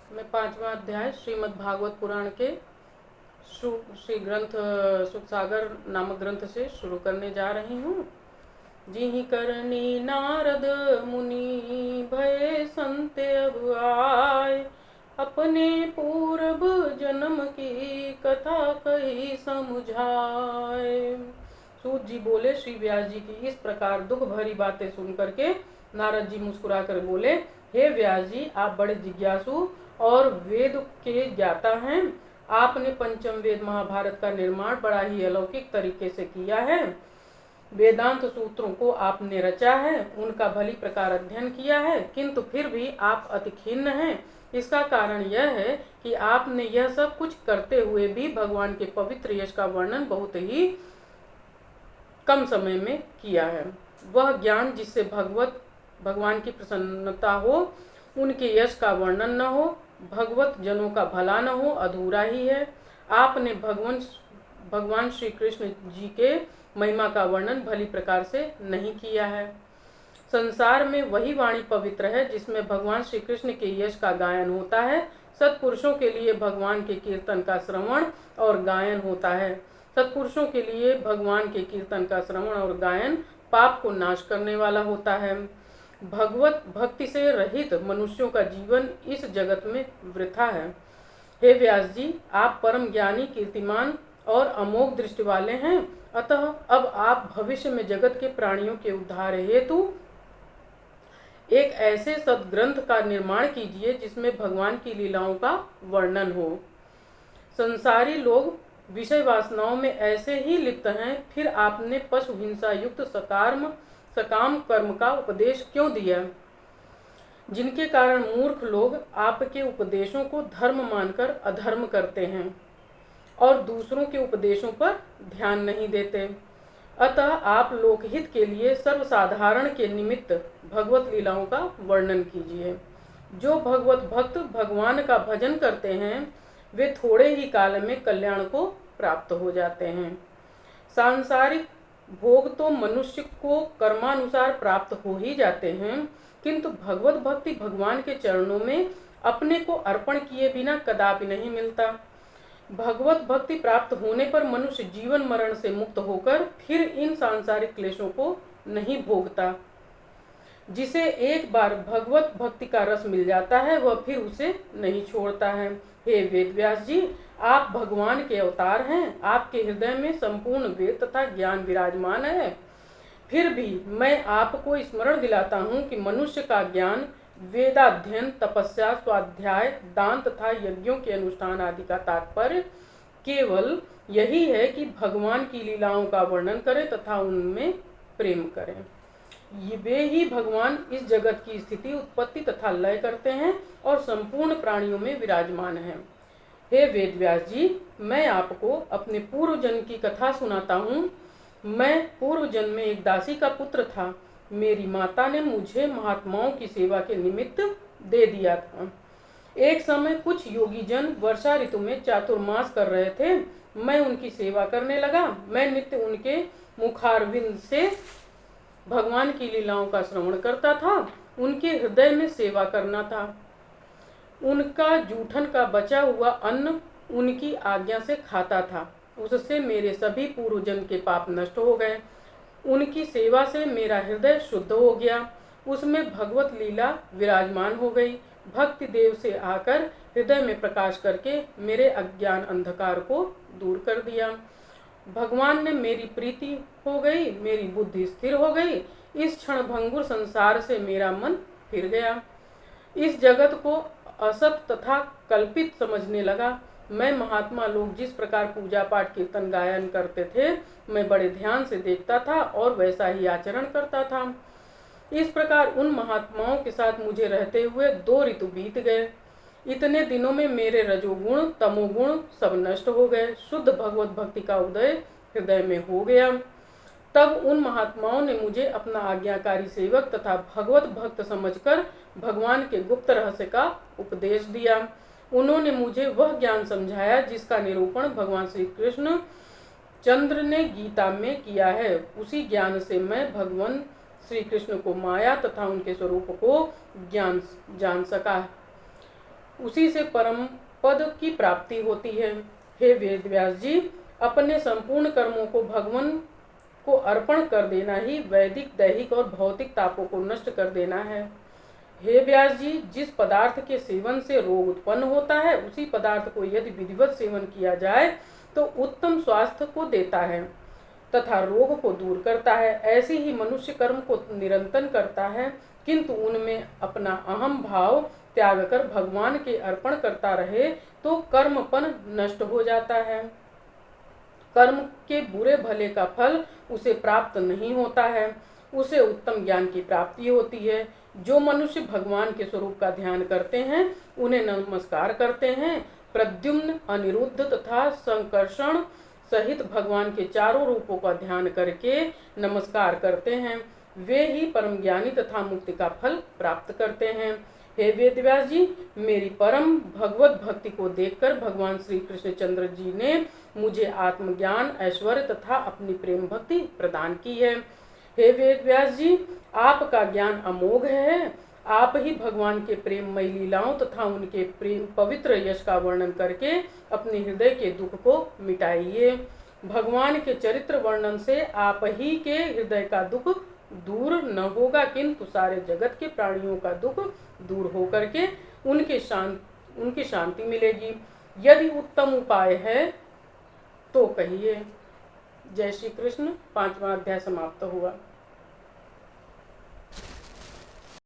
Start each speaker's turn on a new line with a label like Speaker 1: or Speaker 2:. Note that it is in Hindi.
Speaker 1: मैं 5वां अध्याय श्रीमद् भागवत पुराण के श्री ग्रंथ सुखसागर नामक ग्रंथ से शुरू करने जा रही हूँ। जिहि करनी नारद मुनि भय संत अब आए, अपने पूर्व जन्म की कथा कही समझाए। सूत जी बोले, श्री व्यास जी की इस प्रकार दुख भरी बातें सुन करके नारद जी मुस्कुरा कर बोले, हे व्यास जी, आप बड़े जिज्ञासु और वेद के ज्ञाता हैं। आपने पंचम वेद महाभारत का निर्माण बड़ा ही अलौकिक तरीके से किया है। वेदांत सूत्रों को आपने रचा है, उनका भली प्रकार अध्ययन किया है, किंतु फिर भी आप अति खिन्न हैं। इसका कारण यह है कि आपने यह सब कुछ करते हुए भी भगवान के पवित्र यश का वर्णन बहुत ही कम समय में किया है। वह ज्ञान जिससे भगवान की प्रसन्नता हो, उनके यश का वर्णन न हो, भगवत जनों का भला न हो, अधूरा ही है। आपने भगवान श्री कृष्ण जी के महिमा का वर्णन भली प्रकार से नहीं किया है। संसार में वही वाणी पवित्र है जिसमें भगवान श्री कृष्ण के यश का गायन होता है। सत्पुरुषों के लिए भगवान के कीर्तन का श्रवण और गायन होता है। सत्पुरुषों के लिए भगवान के कीर्तन का श्रवण और गायन पाप को नाश करने वाला होता है। भगवत भक्ति से रहित मनुष्यों का जीवन इस जगत में वृथा है। हे व्यास जी, आप परम ज्ञानी, कीर्तिमान और अमोघ दृष्टि वाले हैं। अतः अब आप भविष्य में जगत के प्राणियों के उद्धार हेतु एक ऐसे सद्ग्रंथ का निर्माण कीजिए जिसमें भगवान की लीलाओं का वर्णन हो। संसारी लोग विषय वासनाओं में ऐसे ही लिप्त हैं, फिर आपने पशु हिंसा युक्त सकाम कर्म का उपदेश क्यों दिया, जिनके कारण मूर्ख लोग आपके उपदेशों को धर्म मानकर अधर्म करते हैं और दूसरों के उपदेशों पर ध्यान नहीं देते। अतः आप लोकहित के लिए सर्वसाधारण के निमित्त भगवत लीलाओं का वर्णन कीजिए। जो भगवत भक्त भगवान का भजन करते हैं, वे थोड़े ही काल में कल्याण को प्राप्त हो जाते हैं। सांसारिक भोग तो मनुष्य को कर्मानुसार प्राप्त हो ही जाते हैं, किंतु भगवत भक्ति भगवान के चरणों में अपने को अर्पण किए बिना कदापि नहीं मिलता। भगवत भक्ति प्राप्त होने पर मनुष्य जीवन मरण से मुक्त होकर फिर इन सांसारिक क्लेशों को नहीं भोगता। जिसे एक बार भगवत भक्ति का रस मिल जाता है, वह फिर उसे नहीं छोड़ता है। हे वेदव्यास जी, आप भगवान के अवतार हैं। आपके हृदय में संपूर्ण वेद तथा ज्ञान विराजमान है। फिर भी मैं आपको स्मरण दिलाता हूँ कि मनुष्य का ज्ञान वेदाध्ययन, तपस्या, स्वाध्याय, दान तथा यज्ञों के अनुष्ठान आदि का तात्पर्य केवल यही है कि भगवान की लीलाओं का वर्णन करें तथा उनमें प्रेम करें। वे ही भगवान इस जगत की स्थिति, उत्पत्ति तथा लय करते हैं और संपूर्ण प्राणियों में विराजमान हैं। हे वेदव्यास जी, मैं आपको अपने पूर्व जन्म की कथा सुनाता हूँ। मैं पूर्व जन्म में एक दासी का पुत्र था। मेरी माता ने मुझे महात्माओं की सेवा के निमित्त दे दिया था। एक समय कुछ योगी जन वर्षा ऋतु में चातुर्मास कर रहे थे। मैं उनकी सेवा करने लगा। मैं नित्य उनके मुखारविंद से भगवान की लीलाओं का श्रवण करता था, उनके हृदय में सेवा करना था। उनका जूठन का बचा हुआ अन्न उनकी आज्ञा से खाता था। उससे मेरे सभी पूर्व जन्म के पाप नष्ट हो गए। उनकी सेवा से मेरा हृदय शुद्ध हो गया। उसमें भगवत लीला विराजमान हो गई। भक्ति देव से आकर हृदय में प्रकाश करके मेरे अज्ञान अंधकार को दूर कर दिया। भगवान ने मेरी प्रीति हो गई, मेरी बुद्धि स्थिर हो गई। इस क्षण भंगुर संसार से मेरा मन फिर गया। इस जगत को असत तथा कल्पित समझने लगा। मैं महात्मा लोग जिस प्रकार पूजा पाठ कीर्तन गायन करते थे, मैं बड़े ध्यान से देखता था और वैसा ही आचरण करता था। इस प्रकार उन महात्माओं के साथ मुझे रहते हुए 2 ऋतु बीत गए। इतने दिनों में मेरे रजोगुण तमोगुण सब नष्ट हो गए। शुद्ध भगवत भक्ति का उदय हृदय में हो गया। तब उन महात्माओं ने मुझे अपना आज्ञाकारी सेवक तथा भगवत भक्त समझकर भगवान के गुप्त रहस्य का उपदेश दिया। उन्होंने मुझे वह ज्ञान समझाया जिसका निरूपण भगवान श्री कृष्ण चंद्र ने गीता में किया है। उसी ज्ञान से मैं भगवान श्री कृष्ण को माया तथा उनके स्वरूप को जान सका। उसी से परम पद की प्राप्ति होती है। हे वेद व्यास जी, अपने संपूर्ण कर्मों को भगवान को अर्पण कर देना ही वैदिक, दैहिक और भौतिक तापों को नष्ट कर देना है। हे व्यास जी, जिस पदार्थ के सेवन से रोग उत्पन्न होता है, उसी पदार्थ को यदि विधिवत सेवन किया जाए तो उत्तम स्वास्थ्य को देता है तथा रोग को दूर करता है। ऐसे ही मनुष्य कर्म को निरंतर करता है, किंतु उनमें अपना अहम भाव त्याग कर भगवान के अर्पण करता रहे तो कर्मपन नष्ट हो जाता है। कर्म के बुरे भले का फल उसे प्राप्त नहीं होता है, उसे उत्तम ज्ञान की प्राप्ति होती है। जो मनुष्य भगवान के स्वरूप का ध्यान करते हैं, उन्हें नमस्कार करते हैं, प्रद्युम्न, अनिरुद्ध तथा संकर्षण सहित भगवान के चारों रूपों का ध्यान करके नमस्कार करते हैं, वे ही परम ज्ञानी तथा मुक्ति का फल प्राप्त करते हैं। हे वेदव्यास जी, मेरी परम भगवत भक्ति को देखकर भगवान श्री कृष्णचंद्र जी ने मुझे आत्मज्ञान, ऐश्वर्य तथा अपनी प्रेम भक्ति प्रदान की है। हे वेदव्यास जी, आपका ज्ञान अमोघ है। आप ही भगवान के प्रेममयी लीलाओं तथा उनके प्रेम पवित्र यश का वर्णन करके अपने हृदय के दुख को मिटाइए। भगवान के चरित्र वर्णन से आप ही के हृदय का दुख दूर न होगा, किंतु सारे जगत के प्राणियों का दुख दूर हो करके उनकी शांति मिलेगी। यदि उत्तम उपाय है तो कहिए। जय श्री कृष्ण। 5वां अध्याय समाप्त हुआ।